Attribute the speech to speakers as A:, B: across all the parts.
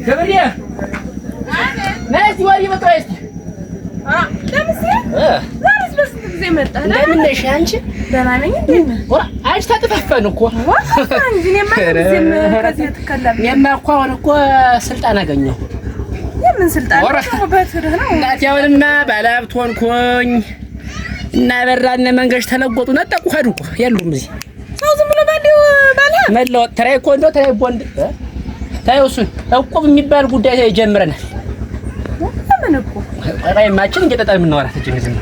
A: ገብርዬ ነይ ወዲህ መጣሽ
B: ለምስ ዛሬስ በስንት ጊዜ መጣህ?
A: ለምን ነሽ አንቺ?
B: ደህና ነኝ። እንዴት ነህ?
A: አንቺ ተጠፋፋን እኮ
B: እንጂ እኔማ ከዚህ ተከላም
A: እኔማ እኮ አሁን እኮ ስልጣን አገኘሁ።
B: የምን ስልጣን ነው? በትርህ ነው
A: እናቴ። አሁንማ ባለሀብት ሆንኩኝ እና በራነ መንገድ ተለወጡ ነጠቁ ሄዱ እኮ የሉም እዚህ።
B: ሰው ዝም ብሎ ባለው ባለሀብት
A: መለወጥ ተራይ እኮ እንደው ተራይ ቦንድ ታየው እሱን እቁብ የሚባል ጉዳይ ጀምረናል።
B: ምን እኮ
A: ቀራይማችን እንገጣጣል የምናወራት እጅ ዝም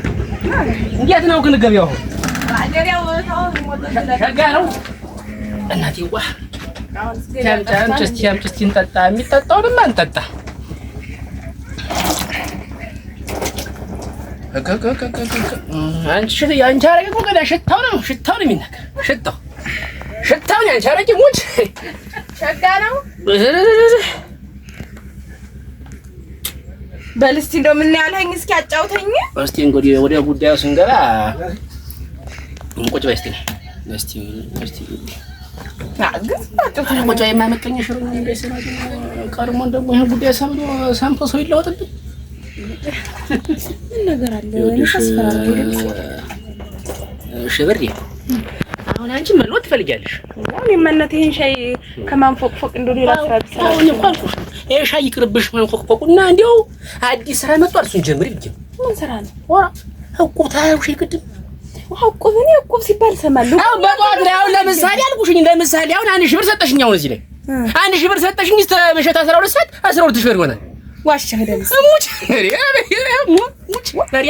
A: እንዴት ነው ግን ገበያው?
B: ገበያው
A: ሸጋ ነው እናቴዋ። ቻምጭ እንጠጣ። የሚጠጣውንማ እንጠጣ። አንቺ አረቄ እኮ ገና ሽታው ነው የሚናገር። ሽታውን ያንቺ አረቄ ሙች
B: ሸጋ ነው። በል እስኪ እንደው ምን ያልኸኝ እስኪ አጫውተኝ።
A: እስኪ እንግዲህ ወደ ጉዳዩ ስንገባ ቁጭ በይ እስኪ ቁጭ በይ። የማመቀኝ ሽሮ እንዳይሰራ ቀድሞን ደግሞ ይሄን ጉዳይ ሰምቶ ሰው ይለወጥብኝ
B: ምን ነገር አለ?
A: ሽብሬ አሁን አንቺ መልወጥ ትፈልጊያለሽ?
B: አሁን የማናት ይሄን ሻይ ከማንፎቅፎቅ እንደው ሌላ ስራ ብትሰራ
A: አሁን እኮ አልኩሽ ይሄ ሻይ ይቅርብሽ ማንፎቅፎቁና እንደው አዲስ ስራ መጥቷል። እሱን ጀምሪ ብዬሽ
B: ምን ስራ ነው?
A: ወራ እቁብ ታያውሽ ይቅድም
B: እቁብ ሲባል ሰማለሁ።
A: አሁን በጧት ላይ አሁን ለምሳሌ አልኩሽኝ ለምሳሌ አሁን 1000 ብር ሰጠሽኝ። አሁን እዚህ ላይ 1000 ብር ሰጠሽኝ እስከ መሸታ 12 ሰዓት 12000 ብር ይሆናል።
B: ዋሻህ ደምስ
A: ሙች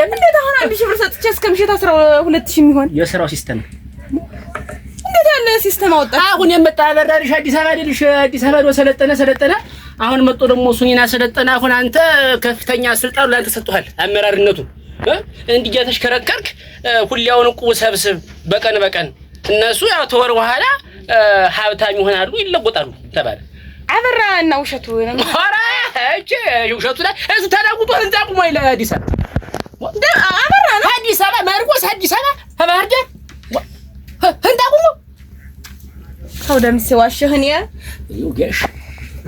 B: እንዴት አሁን 1000 ብር ሰጥቼ እስከ መሸታ 12000 የሚሆን
A: የስራው ሲስተም
B: እንዴት ያለ ሲስተም አወጣ?
A: አሁን የመጣ በራሪሽ አዲስ አበባ አይደልሽ? አዲስ አበባ ነው ሰለጠነ አሁን መጥቶ ደግሞ እሱን ሰለጠነ። አሁን አንተ ከፍተኛ ስልጣን ላንተ ሰጥቷል አመራርነቱ። እንዲያ ተሽከረከርክ ሁሌውን እቁብ ሰብስብ በቀን እነሱ ያው ተወር በኋላ ሀብታም ይሆናሉ ይለወጣሉ ተባለ።
B: አበራ እና ውሸቱ ነው።
A: ኧረ እጄ ውሸቱ ላይ እሱ ተናቁቶ ህንጻ ቁሞ ይላል አዲስ አበባ
B: አበራ ነው
A: አዲስ አበባ ማርቆስ አዲስ አበባ ባህር ዳር ህንጻ ቁሞ
B: ሰው ደምስ ዋሸህን
A: ይውገሽ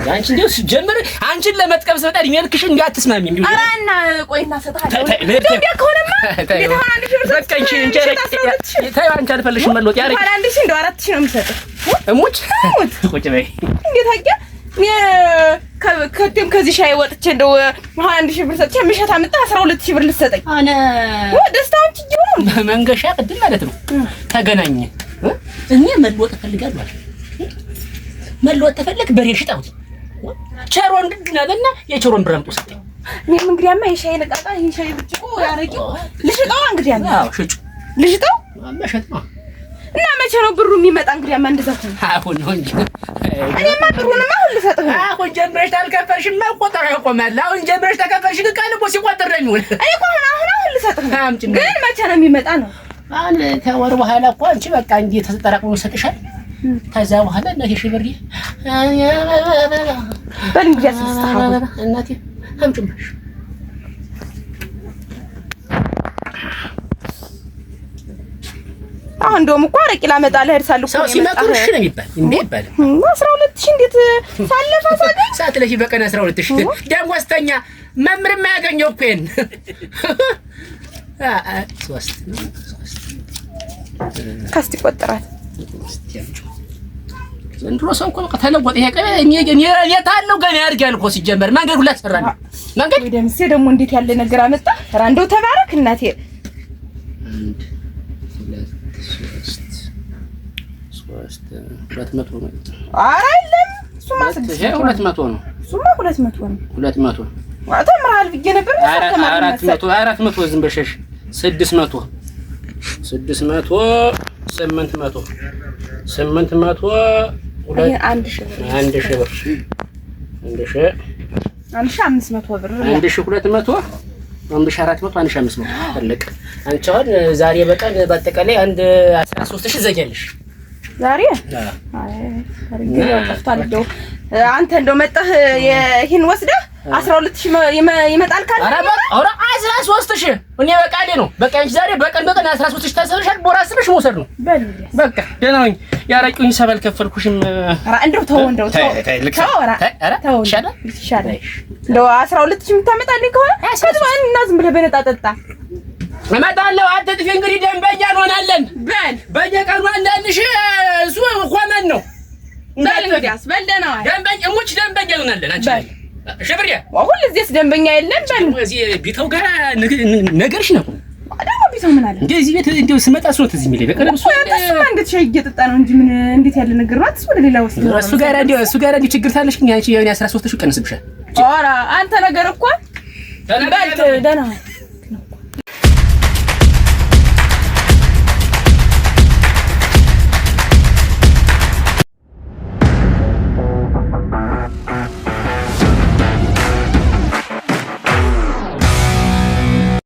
A: አንቺ እንደው ጀመረ አንቺን ለመጥቀም ሰጣ ዲሜልክሽን እንዳትስማሚ እንዴ?
B: ኧረ እና ቆይና ሰጣለሁ እንዴ ከሆነማ እንዴት አሁን 1000 ብር
A: በቃኝ እንጂ ታዩ አንቺ አልፈልሽም መለወጥ ያረግ
B: 4000 እንደው 4000 ነው የምሰጥህ።
A: እሙች ቁጭ በይ
B: እንዴት አገ ከደም ከዚህ ሻይ ወጥቼ እንደው 1000 ብር ሰጥቼ ምሸታ መጣ 12000 ብር ልትሰጠኝ
A: አነ
B: ደስታውን ትጅሩ
A: መንገሻ ቅድም ማለት ነው ተገናኘ። እኔ መለወጥ እፈልጋለሁ አለ። መለወጥ ተፈለክ በሬ ሽጣው ቸሮን ድናለና የቸሮን ብራምጡ ሰጠኝ።
B: እኔም እንግዲያማ የሻይ ነቃቃ የሻይ ብርጭቆ ያረቂው ልሽጣው እንግዲያማ።
A: አዎ ሽጩ
B: ልሽጣው
A: መሸጥ ነው።
B: እና መቼ ነው ብሩ የሚመጣ? እንግዲያማ እንደዛ ነው።
A: አሁን ነው እንጂ
B: እኔማ ብሩንማ ሁሉ ልሰጥህ ነው።
A: አሁን ጀምረሽ ታልከፈልሽማ ቆጠራ ይቆማል። አሁን ጀምረሽ ተከፈልሽ ቃል እኮ ሲቆጠር ነው የሚውል።
B: እኔ እኮ አሁን ልሰጥህ ነው። ግን መቼ ነው የሚመጣ ነው?
A: አሁን ከወር በኋላ እኮ አንቺ በቃ እንዴ ተጠራቅሞ ይሰጥሻል። ከዛ በኋላ እናቴ ሽብሪ
B: በእንግዲያስ
A: እናቴ አምጪሽ
B: አሁን እንደውም እኮ አረቂ ላመጣልህ እርሳለሁ እኮ
A: ሰው ሲመክሩሽ ነው የሚባል እንዴ ይባል
B: 12000 እንዴት ሳለፈ
A: ሰዓት ላይ በቀን 12000 ደሞዝተኛ መምር የማያገኘው እኮ ይሄን ሶስት
B: ካስቲ ቆጠራል
A: ዘንድሮ ሰው እኮ በቃ ተለወጠ። ይሄ ቀበሌ እኔ የታለው ገና ያድጋል እኮ ሲጀመር መንገድ ሁላ ሰራን መንገድ
B: ደምሴ ደግሞ እንዴት ያለ ነገር አመጣ። ኧረ እንደው ተባረክ እናቴ።
A: 200 ነው።
B: ኧረ የለም እሱማ
A: 200 ነው።
B: እሱማ 200 ነው።
A: 200
B: ተምራል ብዬሽ ነበር።
A: 400 ዝም በሸሽ 600 800
B: አንድ ሺህ ብር 1500 ብር
A: 1200 1400 1500 ፈለቀ። አንቺ አሁን ዛሬ በቀን በአጠቃላይ አንድ 13000 ዘጋለሽ
B: ዛሬ። አይ ታሪክ ጠፍቷል። እንደው አንተ እንደው መጣህ ይሄን ወስደህ 12000 ይመጣል ካለ
A: ኧረ 13000 እኔ በቃሌ ነው። በቃ አንቺ ዛሬ በቀን 13000 ታሰብሻል። ቦራ አስበሽ መውሰድ ነው በቃ። ደህና ነኝ። ያረቂውኝ ሰበል ከፈልኩሽም።
B: ኧረ እንደው ተው ይሻላል። እንደው 12000 የምታመጣልኝ ከሆነ እና ዝም ብለህ በነጣ ጠጣ
A: እመጣለሁ። አትጥፊ እንግዲህ ደንበኛ እንሆናለን። በየቀኑ አንዳንድሽ እሱ ኮመን ነው።
B: እንግዲያስ በልደና
A: ደንበኛ ሙች ደንበኛ እንሆናለን። አንቺ ሸብሪያ
B: ሁልጊዜስ ደንበኛ የለም።
A: እዚህ ቢተው ጋር ነገርሽ ነው
B: ደግሞ ቢተው ምን አለ
A: እንደዚህ ቤት እንደው ስመጣ ሶት እዚህ የሚለኝ በቀን
B: እሱ እንዴት ሻይ እየጠጣ ነው እንጂ ምን እንዴት ያለ ነገር ነው? ወደ ሌላ ወስዶ
A: እሱ ጋር እንዴ ችግር ታለሽ ግን አንቺ የኔ 13000 ቀንስብሻል።
B: ኧረ አንተ ነገር እኮ በልት ደህና